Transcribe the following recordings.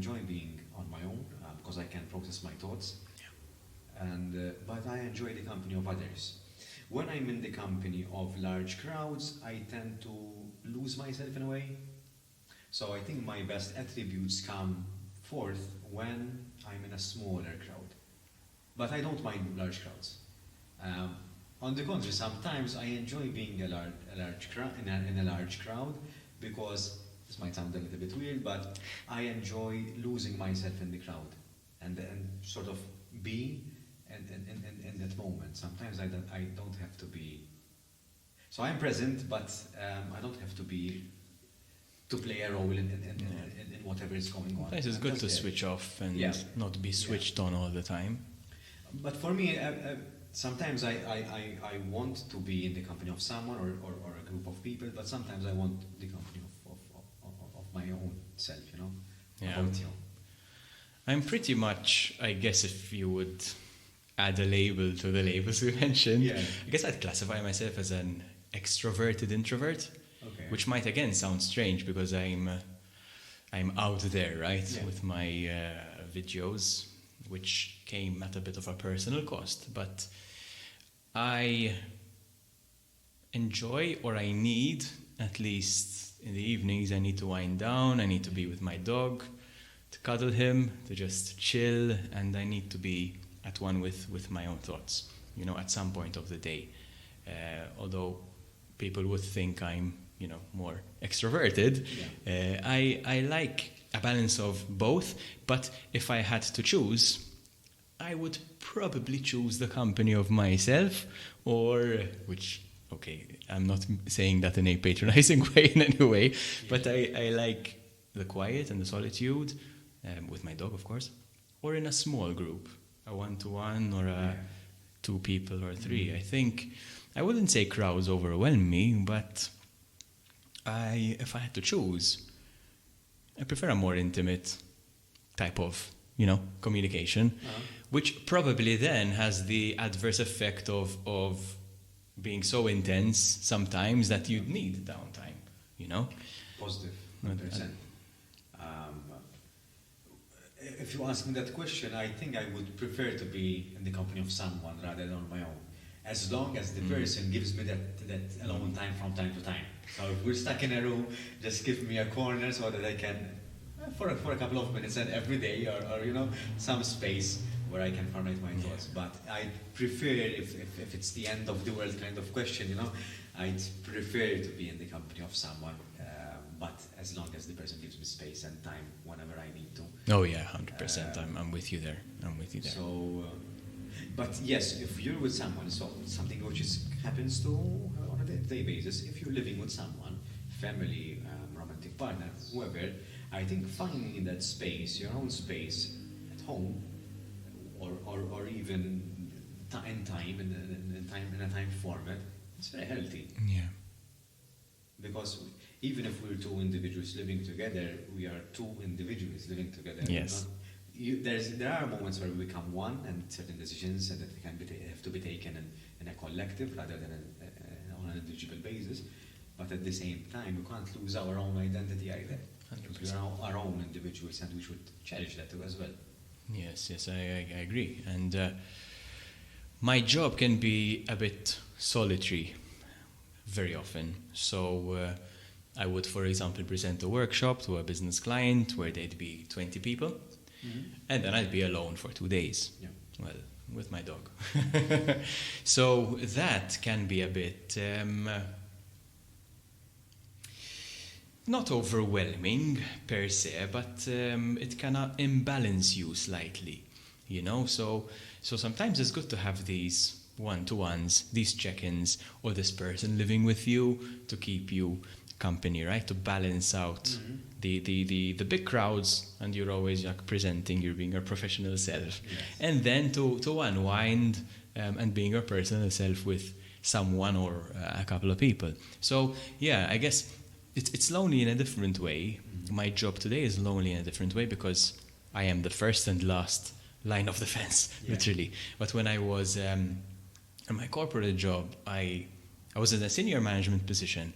enjoy being on my own because I can process my thoughts. But I enjoy the company of others. When I'm in the company of large crowds, I tend to lose myself in a way. So I think my best attributes come forth when I'm in a smaller crowd. But I don't mind large crowds. On the contrary, sometimes I enjoy being in a large crowd because this might sound a little bit weird, but I enjoy losing myself in the crowd and sort of be in that moment. Sometimes I don't have to be. So I'm present, but I don't have to play a role in whatever is going on. It's good to switch off and not be switched on all the time. But for me, sometimes I want to be in the company of someone or a group of people, but sometimes I want the company of my own self, you know? Yeah. About you. I'm pretty much, I guess if you would add a label to the labels we mentioned, I guess I'd classify myself as an extroverted introvert, which might again sound strange because I'm out there, right, with my videos, which came at a bit of a personal cost, but I enjoy, or I need, at least in the evenings, I need to wind down, I need to be with my dog, to cuddle him, to just chill, and I need to be at one with my own thoughts, you know, at some point of the day. Although people would think I'm, you know, more extroverted, I like a balance of both, but if I had to choose, I would probably choose the company of myself, I'm not saying that in a patronizing way in any way, but I like the quiet and the solitude, with my dog, of course, or in a small group, a one-to-one or a two people or three. I think, I wouldn't say crowds overwhelm me, but if I had to choose, I prefer a more intimate type of, you know, communication, which probably then has the adverse effect of being so intense sometimes that you'd need downtime, you know? Positive, 100%. If you ask me that question, I think I would prefer to be in the company of someone rather than on my own, as long as the person gives me that alone time from time to time. So if we're stuck in a room, just give me a corner so that I can, for a couple of minutes and every day, or you know, some space where I can formulate my thoughts. But I prefer, if it's the end of the world kind of question, you know, I'd prefer to be in the company of someone, but as long as the person gives me space and time whenever I need to. Oh yeah, 100%. I'm with you there. So, but yes, if you're with someone, so something which happens to on a day-to-day basis, if you're living with someone, family, romantic partner, whoever, I think finding that space, your own space at home, or even in a time format, it's very healthy. Yeah. Because even if we're two individuals living together, we are two individuals living together. Yes. There are moments where we become one, and certain decisions that have to be taken in a collective rather than on an individual basis. But at the same time, we can't lose our own identity either. 100%. We are our own individuals, and we should cherish that too as well. Yes, I agree. And my job can be a bit solitary very often. So I would, for example, present a workshop to a business client where there'd be 20 people, and then I'd be alone for 2 days. Yeah. Well, with my dog. So that can be a bit not overwhelming per se, but it can imbalance you slightly, you know. So sometimes it's good to have these one-to-ones, these check-ins, or this person living with you to keep you company, right? To balance out the big crowds, and you're always like presenting, you're being your professional self, and then to unwind and being your personal self with someone or a couple of people. So yeah, I guess it's lonely in a different way. My job today is lonely in a different way because I am the first and last line of defense, literally. But when I was in my corporate job, I was in a senior management position,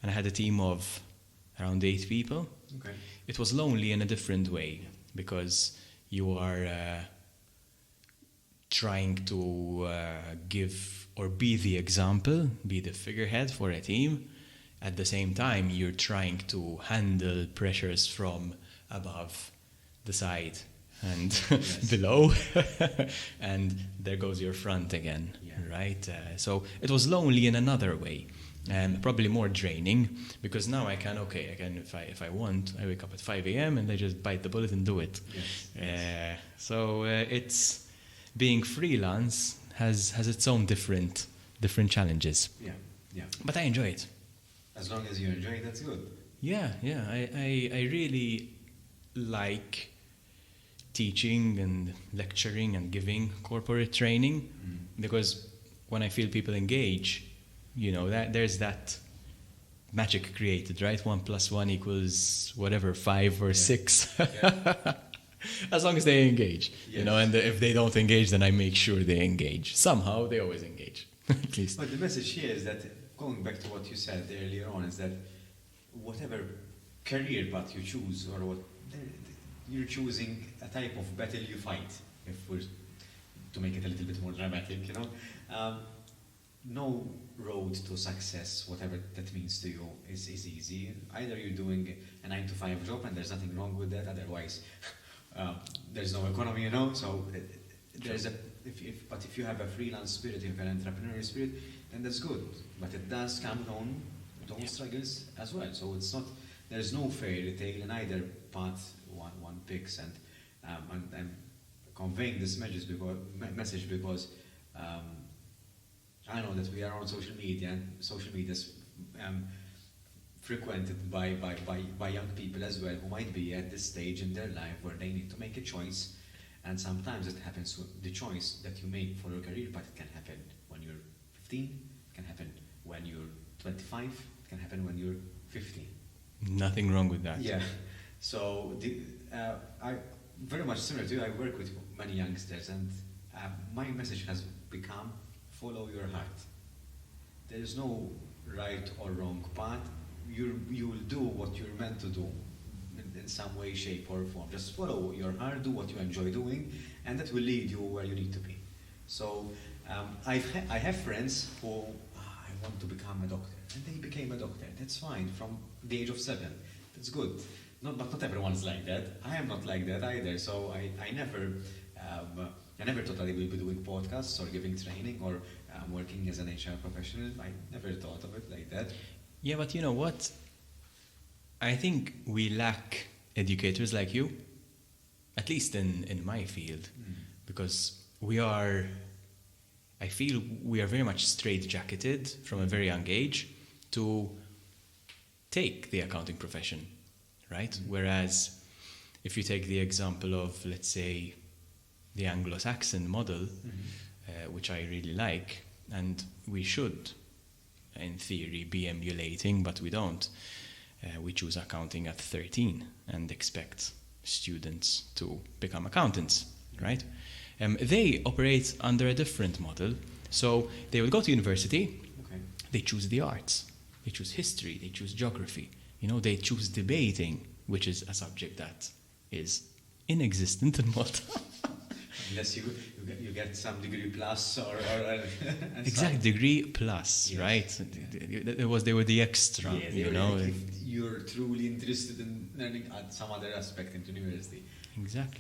and I had a team of around 8 people. Okay. It was lonely in a different way because you are trying to give or be the example, be the figurehead for a team. At the same time, you're trying to handle pressures from above, the side, and below. And there goes your front again, right? So it was lonely in another way. Probably more draining, because now I can if I want, I wake up at 5 a.m. and I just bite the bullet and do it. So it's being freelance has its own different challenges. But I enjoy it. As long as you enjoy it, that's good. I really like teaching and lecturing and giving corporate training, because when I feel people engage, that there's that magic created, right? 1 + 1 = whatever, 5 or 6. As long as they engage, and if they don't engage, then I make sure they engage. Somehow they always engage, at least. But the message here is that, going back to what you said earlier on, is that whatever career path you choose, or what you're choosing, a type of battle you fight, if we're to make it a little bit more dramatic, no road to success, whatever that means to you, is easy. Either you're doing a 9-to-5 job, and there's nothing wrong with that, otherwise there's no economy, so there's but if you have a freelance spirit, if you have an entrepreneurial spirit, then that's good. But it does come down those struggles as well. So it's not, there's no fairy tale in either path one picks. And I'm conveying this message because I know that we are on social media, and social media is frequented by young people as well, who might be at this stage in their life where they need to make a choice. And sometimes it happens with the choice that you make for your career, but it can happen when you're 15, it can happen when you're 25, it can happen when you're 50. Nothing wrong with that. So I very much similar to you, I work with many youngsters, and my message has become, follow your heart. There is no right or wrong path. You will do what you're meant to do, in some way, shape or form. Just follow your heart, do what you enjoy doing, and that will lead you where you need to be. So I have friends who, I want to become a doctor, and they became a doctor. That's fine, from the age of 7. That's good. But not everyone's like that. I am not like that either. So I never thought I would be doing podcasts or giving training or working as an HR professional. I never thought of it like that. Yeah, but you know what? I think we lack educators like you, at least in my field, because I feel we are very much straight-jacketed from a very young age to take the accounting profession, right? Whereas if you take the example of, let's say, the Anglo-Saxon model, which I really like, and we should, in theory, be emulating, but we don't. We choose accounting at 13 and expect students to become accountants, right? They operate under a different model. So they will go to university, they choose the arts, they choose history, they choose geography. They choose debating, which is a subject that is inexistent in Malta. Unless you get some degree plus or exact degree plus, right? They were the extra, Like if you're truly interested in learning some other aspect in university. Exactly.